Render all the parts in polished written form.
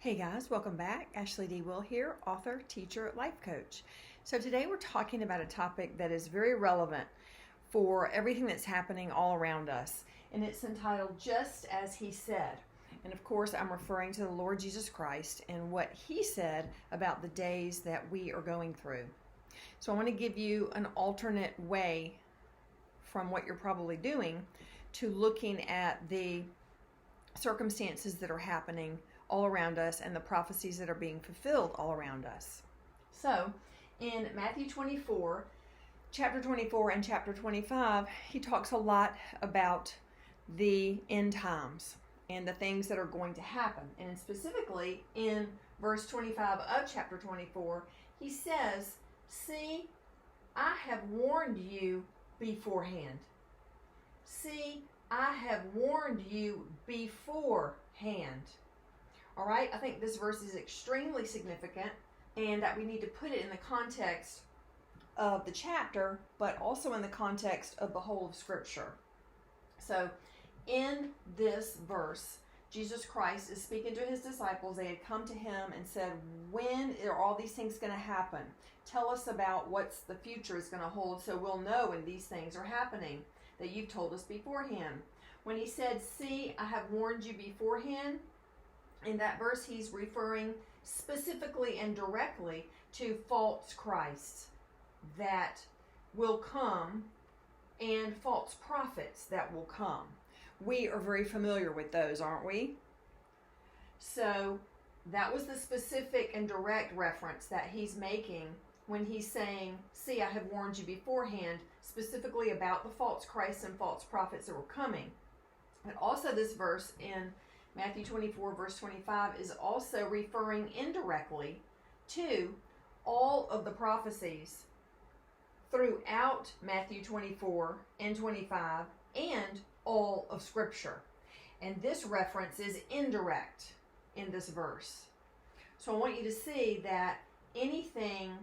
Hey guys, welcome back. Ashley D. Will here, author, teacher, life coach. So today we're talking about a topic that is very relevant for everything that's happening all around us. And it's entitled, Just As He Said. And of course, I'm referring to the Lord Jesus Christ and what He said about the days that we are going through. So I want to give you an alternate way from what you're probably doing to looking at the circumstances that are happening all around us and the prophecies that are being fulfilled all around us. So in Matthew 24, chapter 24 and chapter 25, he talks a lot about the end times and the things that are going to happen. And specifically in verse 25 of chapter 24, he says, "See, I have warned you beforehand. See, I have warned you beforehand." All right, I think this verse is extremely significant and that we need to put it in the context of the chapter, but also in the context of the whole of Scripture. So in this verse, Jesus Christ is speaking to his disciples. They had come to him and said, when are all these things going to happen? Tell us about what's the future is going to hold so we'll know when these things are happening that you've told us beforehand. When he said, "See, I have warned you beforehand," in that verse, he's referring specifically and directly to false Christs that will come and false prophets that will come. We are very familiar with those, aren't we? So that was the specific and direct reference that he's making when he's saying, "See, I have warned you beforehand," specifically about the false Christs and false prophets that were coming. But also this verse in Matthew 24, verse 25, is also referring indirectly to all of the prophecies throughout Matthew 24 and 25 and all of Scripture. And this reference is indirect in this verse. So I want you to see that anything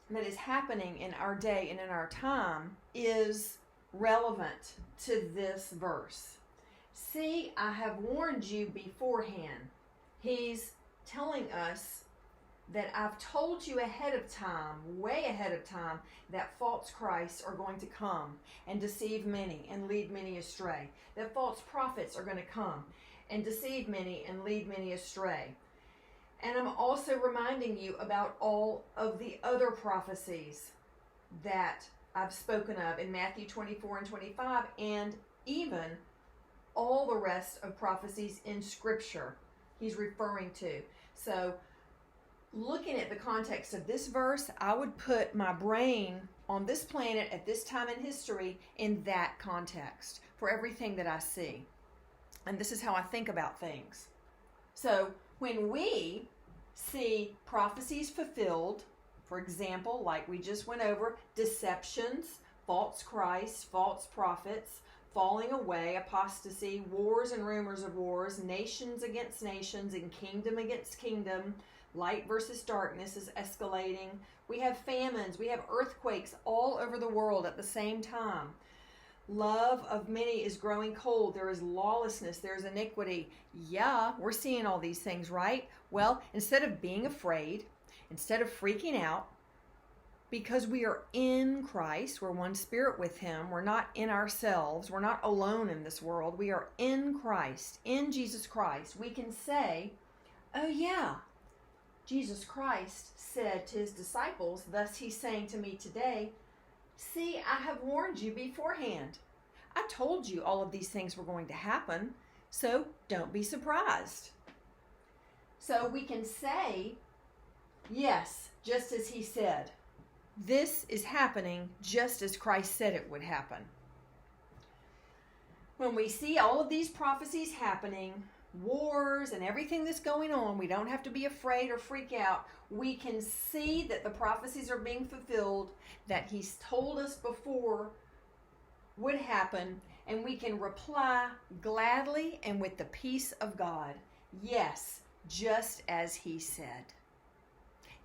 that is happening in our day and in our time is relevant to this verse. "See, I have warned you beforehand." He's telling us that I've told you ahead of time, way ahead of time, that false Christs are going to come and deceive many and lead many astray. That false prophets are going to come and deceive many and lead many astray. And I'm also reminding you about all of the other prophecies that I've spoken of in Matthew 24 and 25, and even all the rest of prophecies in Scripture he's referring to. So looking at the context of this verse, I would put my brain on this planet at this time in history in that context for everything that I see. And this is how I think about things. So when we see prophecies fulfilled, for example, like we just went over, deceptions, false Christs, false prophets, falling away, apostasy, wars and rumors of wars, nations against nations, and kingdom against kingdom, light versus darkness is escalating. We have famines, we have earthquakes all over the world at the same time. Love of many is growing cold. There is lawlessness, there's iniquity. Yeah, we're seeing all these things, right? Well, instead of being afraid, instead of freaking out, because we are in Christ, we're one spirit with him, we're not in ourselves, we're not alone in this world, we are in Christ, in Jesus Christ, we can say, "Oh yeah, Jesus Christ said to his disciples, thus he's saying to me today, see, I have warned you beforehand. I told you all of these things were going to happen, so don't be surprised." So we can say, yes, just as he said. This is happening just as Christ said it would happen. When we see all of these prophecies happening, wars and everything that's going on, we don't have to be afraid or freak out. We can see that the prophecies are being fulfilled, that he's told us before would happen, and we can reply gladly and with the peace of God. Yes, just as he said.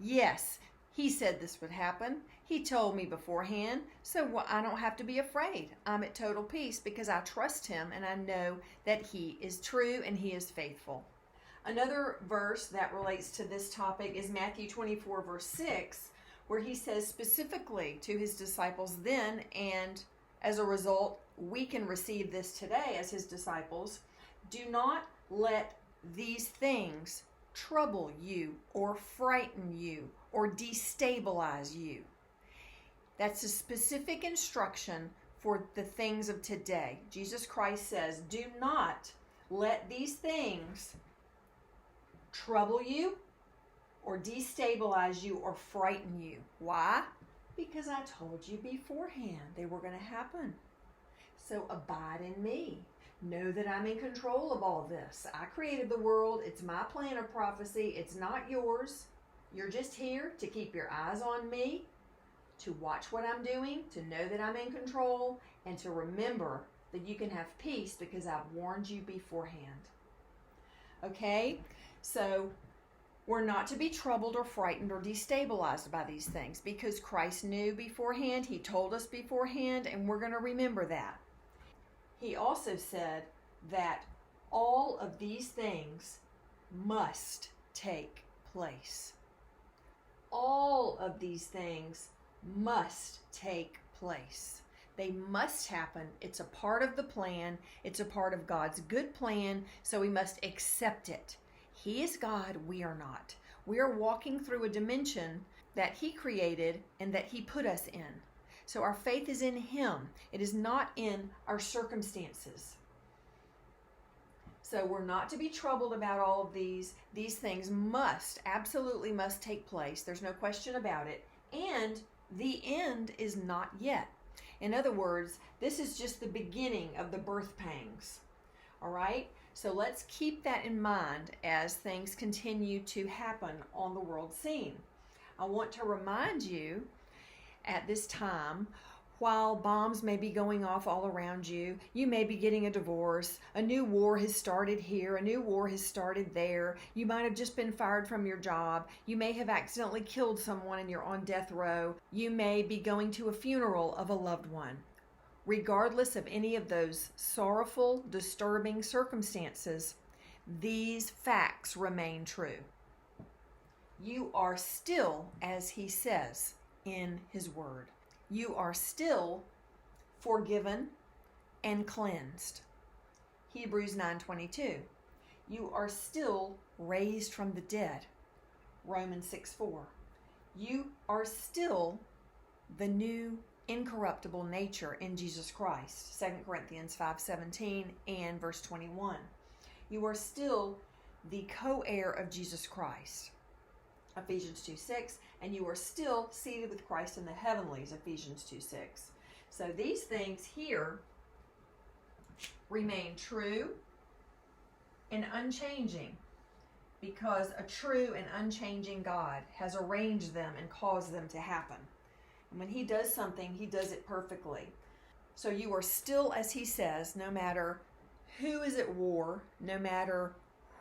Yes, he said this would happen. He told me beforehand, so I don't have to be afraid. I'm at total peace because I trust him and I know that he is true and he is faithful. Another verse that relates to this topic is Matthew 24, verse 6, where he says specifically to his disciples then, and as a result, we can receive this today as his disciples, do not let these things trouble you or frighten you or destabilize you. That's a specific instruction for the things of today. Jesus Christ says, do not let these things trouble you or destabilize you or frighten you. Why? Because I told you beforehand they were going to happen. So abide in me. Know that I'm in control of all this. I created the world. It's my plan of prophecy. It's not yours. You're just here to keep your eyes on me, to watch what I'm doing, to know that I'm in control, and to remember that you can have peace because I've warned you beforehand. Okay? So we're not to be troubled or frightened or destabilized by these things because Christ knew beforehand. He told us beforehand, and we're going to remember that. He also said that all of these things must take place. All of these things must take place. They must happen. It's a part of the plan. It's a part of God's good plan, so we must accept it. He is God, we are not. We are walking through a dimension that He created and that He put us in. So our faith is in Him. It is not in our circumstances. So we're not to be troubled about all of these. These things absolutely must take place. There's no question about it. And the end is not yet. In other words, this is just the beginning of the birth pangs. All right? So let's keep that in mind as things continue to happen on the world scene. I want to remind you at this time, while bombs may be going off all around you, you may be getting a divorce, a new war has started here, a new war has started there, you might have just been fired from your job, you may have accidentally killed someone and you're on death row, you may be going to a funeral of a loved one. Regardless of any of those sorrowful, disturbing circumstances, these facts remain true. You are still, as He says in His Word, you are still forgiven and cleansed. Hebrews 9:22. You are still raised from the dead. Romans 6:4. You are still the new incorruptible nature in Jesus Christ. 2 Corinthians 5:17 and verse 21. You are still the co-heir of Jesus Christ. Ephesians 2:6, and you are still seated with Christ in the heavenlies, Ephesians 2:6. So these things here remain true and unchanging because a true and unchanging God has arranged them and caused them to happen. And when He does something, He does it perfectly. So you are still, as He says, no matter who is at war, no matter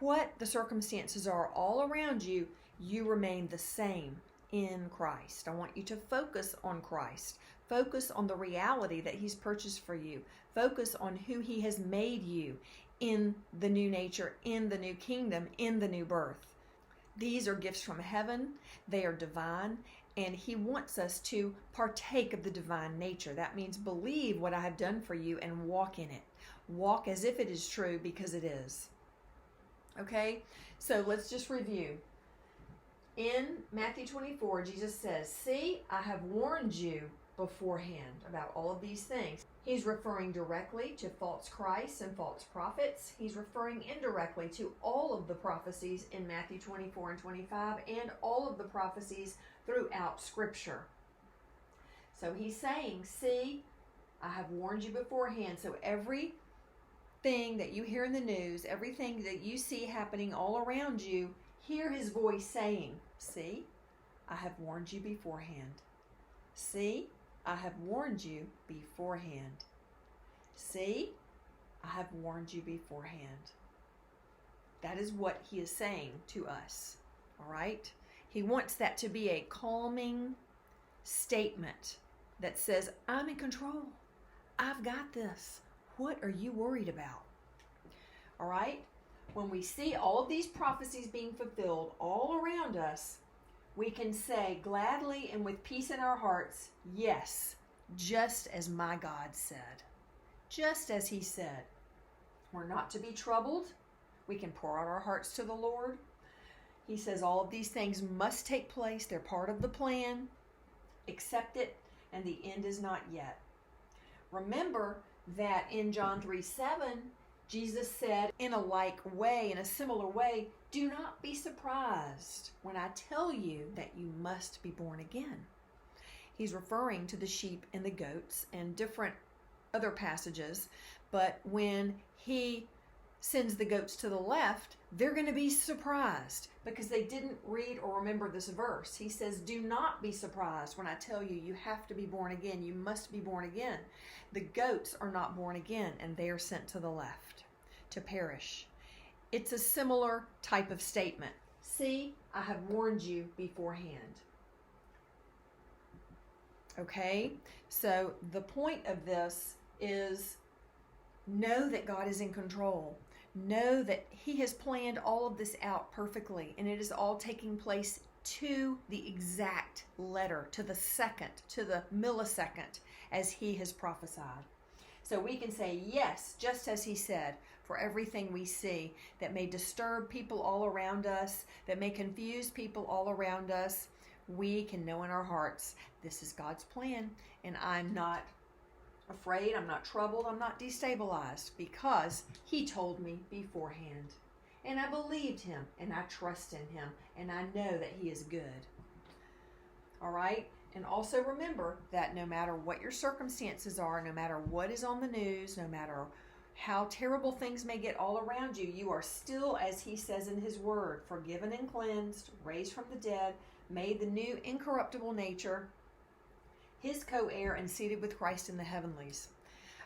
what the circumstances are all around you, you remain the same in Christ. I want you to focus on Christ. Focus on the reality that He's purchased for you. Focus on who He has made you in the new nature, in the new kingdom, in the new birth. These are gifts from heaven. They are divine, and He wants us to partake of the divine nature. That means believe what I have done for you and walk in it. Walk as if it is true because it is. Okay? So let's just review. In Matthew 24, Jesus says, "See, I have warned you beforehand about all of these things." He's referring directly to false Christs and false prophets. He's referring indirectly to all of the prophecies in Matthew 24 and 25 and all of the prophecies throughout Scripture. So He's saying, see, I have warned you beforehand. So everything that you hear in the news, everything that you see happening all around you, hear His voice saying, see, I have warned you beforehand. See, I have warned you beforehand. See, I have warned you beforehand. That is what He is saying to us. All right? He wants that to be a calming statement that says, I'm in control. I've got this. What are you worried about? All right? when we see all of these prophecies being fulfilled all around us, we can say gladly and with peace in our hearts, yes, just as my God said. Just as he said. We're not to be troubled. We can pour out our hearts to the Lord. He says all of these things must take place. They're part of the plan. Accept it, and the end is not yet. Remember that in John 3:7, Jesus said in a like way, in a similar way, do not be surprised when I tell you that you must be born again. He's referring to the sheep and the goats and different other passages, but when he sends the goats to the left, they're going to be surprised because they didn't read or remember this verse. He says, do not be surprised when I tell you you have to be born again. You must be born again. The goats are not born again, and they are sent to the left to perish. It's a similar type of statement. See, I have warned you beforehand. Okay, so the point of this is know that God is in control. Know that he has planned all of this out perfectly, and it is all taking place to the exact letter, to the second, to the millisecond, as he has prophesied. So we can say yes, just as he said, for everything we see that may disturb people all around us, that may confuse people all around us. We can know in our hearts, this is God's plan, and I'm not afraid, I'm not troubled, I'm not destabilized, because he told me beforehand. And I believed him, and I trust in him, and I know that he is good. All right? And also remember that no matter what your circumstances are, no matter what is on the news, no matter how terrible things may get all around you, you are still, as he says in his word, forgiven and cleansed, raised from the dead, made the new incorruptible nature, his co-heir, and seated with Christ in the heavenlies.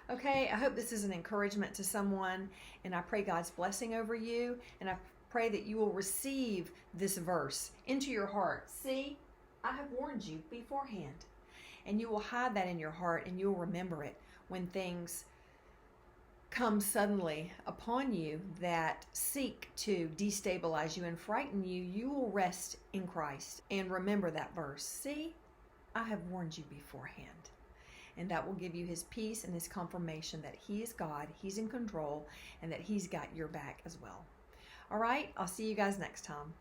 Okay, I hope this is an encouragement to someone, and I pray God's blessing over you, and I pray that you will receive this verse into your heart. See, I have warned you beforehand, and you will hide that in your heart, and you will remember it when things come suddenly upon you that seek to destabilize you and frighten you. You will rest in Christ and remember that verse. See, I have warned you beforehand. And that will give you his peace and his confirmation that he is God, he's in control, and that he's got your back as well. All right, I'll see you guys next time.